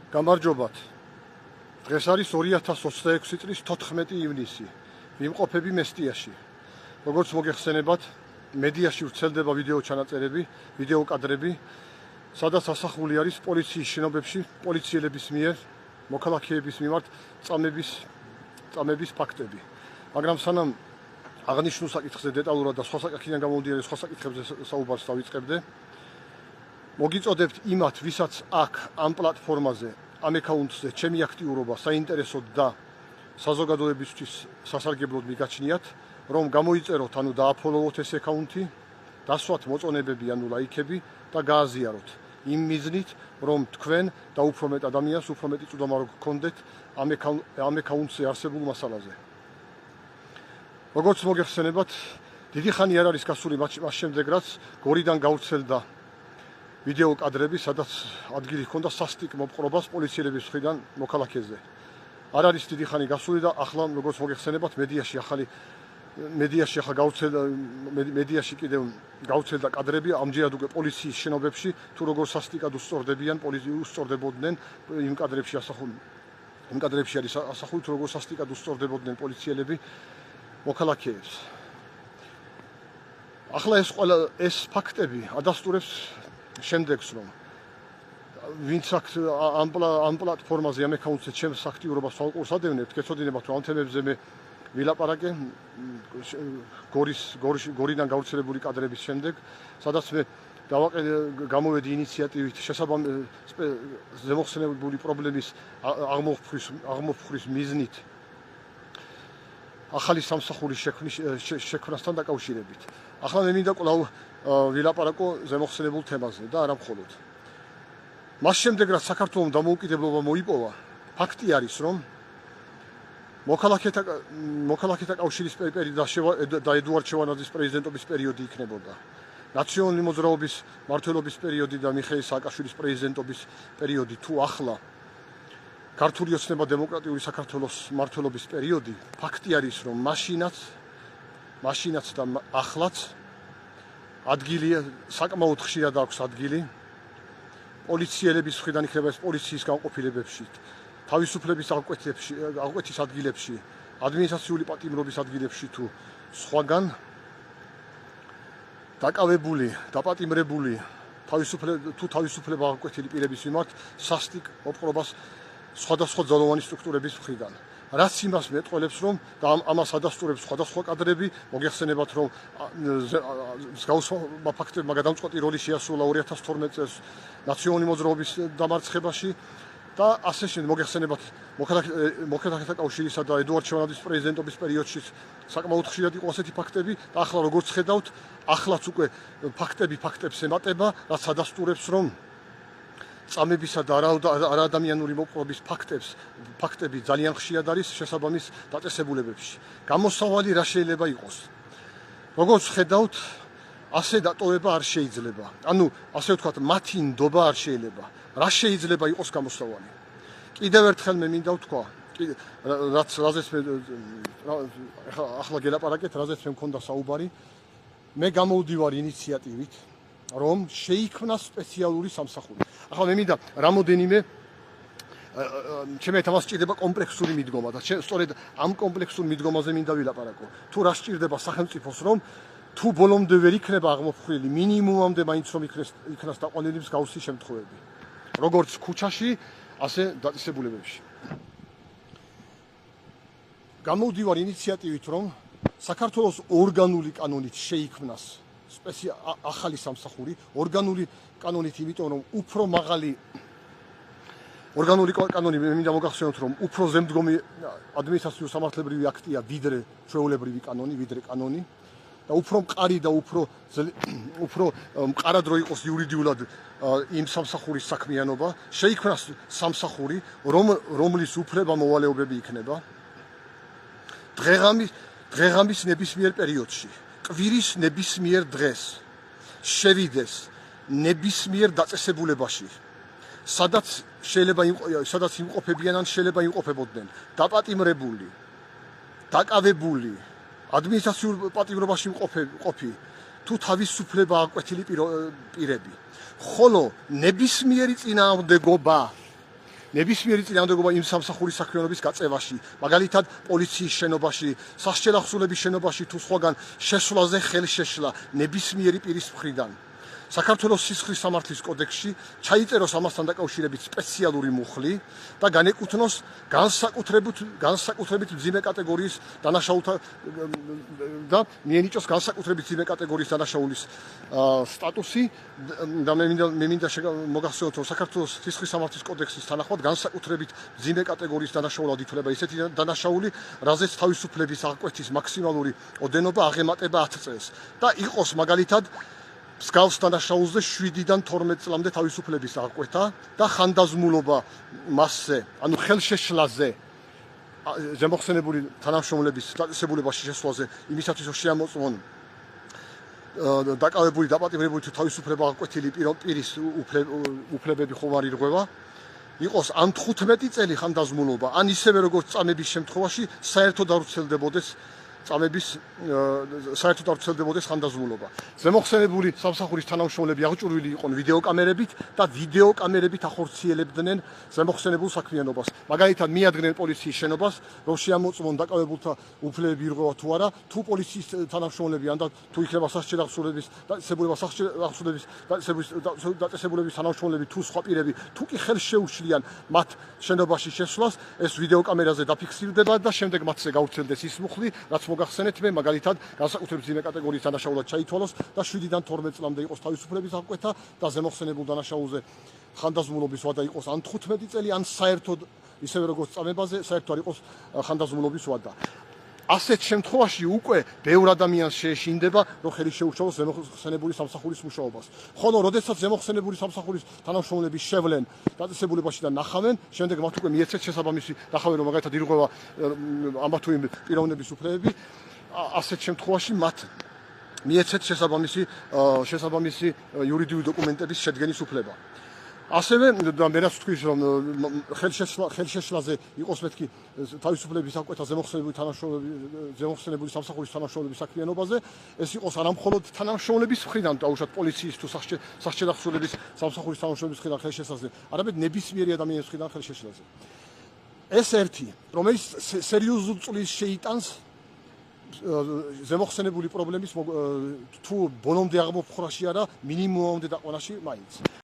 გამარჯობათ. დღეს არის 2026 წლის 14 ივნისი. ვიმყოფები მესტიაში. როგორც მოგეხსენებათ, მედიაში ვრცელდება ვიდეო ჩანაწერები, ვიდეო კადრები, სადაც ასახული არის პოლიციის შენობებში პოლიციელების მიერ მოქალაქეების მიმართ წამების ფაქტები. მაგრამ სანამ აღნიშნულ საკითხზე დეტალურად და სხვა საკითხიდან გამომდინარე სხვა საკითხებზე საუბარს დავიწყებდე, მოგიწოდებთ იმათ, ვისაც აქ ამ პლატფორმაზე, ამ აკაუნტზე ჩემი აქტიურობა საინტერესოდ და საზოგადოებისთვის სასარგებლოდ მიგაჩნიათ, რომ გამოიწეროთ, ანუ დააფოლოვოთ ეს აკაუნტი, დასვათ მოწონებები, ანუ ლაიქები და გააზიაროთ. იმ მიზნით, რომ თქვენ და უფრო მეტ ადამიანს, უფრო მეტი წვდომა რო გქონდეთ ამ აკაუნტზე არსებულ მასალაზე. როგორც მოგეხსენებათ, დიდი ხანი არ არის გასული მას შემდეგ, რაც გორიდან გავრცელდა ვიდეო კადრები, სადაც ადგილი ჰქონდა სასტიკ მოპყრობას პოლიციელების მხრიდან მოქალაქეზე. არ არის დიდი ხანი გასული და ახლა, როგორც მოგეხსენებათ, მედიაში კიდევ გავრცელდა კადრები, ამჯერად უკვე პოლიციის შენობებში, თუ როგორ სასტიკად უსწორდებოდნენ იმ კადრებში არის ასახული, თუ როგორ სასტიკად უსწორდებოდნენ პოლიციელები მოქალაქეებს. ახლა ეს ფაქტები ადასტურებს შემდეგს, რომ ვინც ამ პლატფორმაზე ამ აკაუნტზე ჩემს აქტიურობას თვალყურს ადევნებთ, გეცოდინებათ, რომ ამ თემებზე მე ვილაპარაკე გორიდან გავრცელებული კადრების შემდეგ, სადაც მე გამოვედი ინიციატივით ზემოხსენებული პრობლემის აღმოფხვრის მიზნით ახალი სამსახურის შექმნასთან დაკავშირებით. ახლა მე მინდა კვლავ ვილაპარაკო ზემოხსენებულ თემაზე და არა მხოლოდ. მას შემდეგ, რაც საქართველოს დამოუკიდებლობა მოიპოვა, ფაქტი არის, რომ მოქალაქეთა კავშირის პერიოდი და ედუარდ შევარდნაძის პრეზიდენტობის პერიოდი იქნებოდა. ნაციონალური მოძრაობის მმართველობის პერიოდი და მიხეილ სააკაშვილის პრეზიდენტობის პერიოდი, თუ ახლა ქართული ოცნება დემოკრატიული საქართველოს მმართველობის პერიოდი, ფაქტი არის, რომ მაშინაც და ახლაც ადგილი საკმაოდ ხშირად აქვს ადგილი პოლიციელების მხრიდან იქნება ეს პოლიციის განყოფილებებში, თავისუფლების აღკვეთის ადგილებში, ადმინისტრაციული პატიმრობის ადგილებში თუ სხვაგან დაკავებული, დაპატიმრებული თავისუფლება აღკვეთილი პირების მიმართ სასტიკ მოპყრობას სხვადასხვა ძალოვანი სტრუქტურების მხრიდან. რაც იმას მეტყველებს, რომ და ამას ადასტურებს სხვადასხვა კადრები, მოგეხსენებათ, რომ მსგავსმა ფაქტებმა გადამწყვეტი როლი შეასრულა 2012 წელს ნაციონალური მოძრაობის დამარცხებაში და ასე შემდეგ. მოგეხსენებათ, მოქალაქეთა კავშირისა და ედუარდ შევარდნაძის პრეზიდენტობის პერიოდში საკმაოდ ხშირად იყო ასეთი ფაქტები და ახლა როგორც ხედავთ, ახლაც უკვე ფაქტებს ემატება, რაც ადასტურებს, რომ წამებისა და არაადამიანური მოპყრობის ფაქტები ძალიან ხშირად არის შესაბამის დაწესებულებებში. გამოსავალი რა შეიძლება იყოს? როგორც ხედავთ, ასე დატოვება არ შეიძლება. ანუ, ასე ვთქვათ, მათი ნდობა არ შეიძლება. რა შეიძლება იყოს გამოსავალი? კიდევ ერთხელ მე მინდა ვთქვა, რაზეც მე ახლა გელაპარაკეთ, რაზეც მე მქონდა საუბარი, მე გამოვდივარ ინიციატივით, რომ შეიქმნას სპეციალური სამსახური. ახლა მე მინდა რამოდენიმე ჩემი თამას სჭირდება კომპლექსური მიდგომა და სწორედ ამ კომპლექსურ მიდგომაზე მინდა ვილაპარაკო. თუ რა სჭირდება სახელმწიფოს, რომ თუ ბოლომდე ვერ იქნება აღმოფხვილი, მინიმუმამდე მაინც რომ იქნას დაყვანილი მსგავსი შემთხვევები, როგორც ქუჩაში, ასე დაწესებულებებში. გამოვდივარ ინიციატივით, რომ საქართველოს ორგანული კანონით შეიქმნას ახალი სამსახური, ორგანული კანონით, იმიტომ რომ უფრო მაღალი ორგანული კანონი მე მინდა მოგახსენოთ, რომ უფრო ზემდგომი ადმინისტრაციულ სამართლებრივი აქტია ვიდრე ჩვეულებრივი კანონი, ვიდრე კანონი და უფრო მყარი და უფრო მყარად რო იყოს იურიდიულად იმ სამსახურის საქმიანობა, შეიქმნას სამსახური, რომლის უფლება მოვალეობები იქნება დღეღამის ნებისმიერ პერიოდში, კვირის ნებისმიერ დღეს შევიდეს ნებისმიერ დაწესებულებაში, სადაც იმყოფებიან ან შეიძლება იმყოფებოდნენ დაპატიმრებული, დაკავებული, ადმინისტრაციულ პატიმრობაში მყოფი თუ თავისუფლება აღკვეთილი პირები, ხოლო ნებისმიერი წინააღმდეგობა ნებისმიერი წინააღმდეგობა იმ სამსახურის საქმიანობის გაწევაში, მაგალითად პოლიციის შენობაში, სასჯელ ახსულების შენობაში თუ სხვაგან შესვლაზე ხელშეშლა ნებისმიერი პირის მხრიდან. საქართველოს სისხლის სამართლის კოდექსში ჩაიწეროს ამასთან დაკავშირებით სპეციალური მუხლი და განეკუთვნოს განსაკუთრებით მძიმე კატეგორიის დანაშაულთა და მიენიჭოს განსაკუთრებით მძიმე კატეგორიის დანაშაულის სტატუსი და მე მინდა მოგახსენოთ, რომ საქართველოს სისხლის სამართლის კოდექსის თანახმად განსაკუთრებით მძიმე კატეგორიის დანაშაულად ითვლება ისეთი დანაშაული, რაზეც თავისუფლების აღკვეთის მაქსიმალური ოდენობა აღემატება 10 წელს და იყოს მაგალითად მსგავს დანაშაულზე 7-დან 12 წლამდე თავისუფლების აღკვეთა და ხანდაზმულობა მასზე, ანუ ხელშეშლაზე, ზემოხსენებული თანამშრომლების დაწესებულებაში შესვლაზე, იმისათვის რომ შეამოწმონ დაკავებული დაპატიმრებული თუ თავისუფლება აღკვეთილი პირის უფლებები ხომარი რღვევა, იყოს ან 15 წელი ხანდაზმულობა, ან ისევე როგორც წამების შემთხვევაში საერთოდ არ ვრცელდებოდეს ხანდაზმულობა. ზემოხსენებული სამსახურის თანამშრომლები აღჭურვილი იყვნენ ვიდეოკამერებით და ვიდეოკამერებით ახორციელებდნენ ზემოხსენებულ საქმიანობას. მაგალითად, მიადგნენ პოლიციის შენობას, რომ შეამოწმონ დაკავებულთა უფლებები ირღვევა თუ არა, თუ პოლიციის თანამშრომლები ან თუ იქნება სასჯელ დაწესებულების თანამშრომლები თუ სხვა პირები, თუ კი ხელს შეუშლიან მათ შენობაში შესვლას, ეს ვიდეოკამერაზე დაფიქსირდება და შემდეგ მათზე გავრცელდეს ის მუხლი, რაც მოგახსენეთ მე, მაგალითად, განსაკუთრებით მძიმე კატეგორიის დანაშაულად ჩაითვალოს და 7-დან 12 წლამდე იყოს თავისუფლების აღკვეთა და ზემოხსენებულ დანაშაულზე ხანდაზმულობის ვადა იყოს ან 15 წელი, ან საერთოდ ისევე როგორც წამებაზე, საერთოდ არ იყოს ხანდაზმულობის ვადა. ასეთ შემთხვევაში უკვე ბევრ ადამიანს შეეშინდება, რომ ხელი შეუშალოს ზემოხსენებული სამსახურის მუშაობას. ხოლო, როდესაც ზემოხსენებული სამსახურის თანამშრომლები შევლენ დაწესებულებაში და ნახავენ, შემდეგ მათ უკვე მიეცეთ შესაბამისი, ნახავენ, რომ მაგალითად ირღვევა ამა თუ იმ პიროვნების უფლებები, ასეთ შემთხვევაში მათ მიეცეთ შესაბამისი იურიდიული დოკუმენტების შედგენის უფლება. ასევე მე რაც ვთქვი, რომ ხელშეშლაზე იყოს მეთქი თავისუფლების აღკვეთა ზემოხსენებული სამსახურის თანამშრომლების საქმიანობაზე, ეს იყოს არა მხოლოდ თანამშრომლების მხრიდან, დაუშვათ პოლიციის თუ სასჯელ ახსულების სამსახურის თანამშრომლების მხრიდან ხელშეშლაზე, არამედ ნებისმიერი ადამიანის მხრიდან ხელშეშლაზე. ეს ერთი, რომელიც სერიოზულ წვლილს შეიტანს ზემოხსენებული პრობლემის თუ ბოლომდე აღმოფხვრაში არა, მინიმუმამდე დაყვანაში მაინც.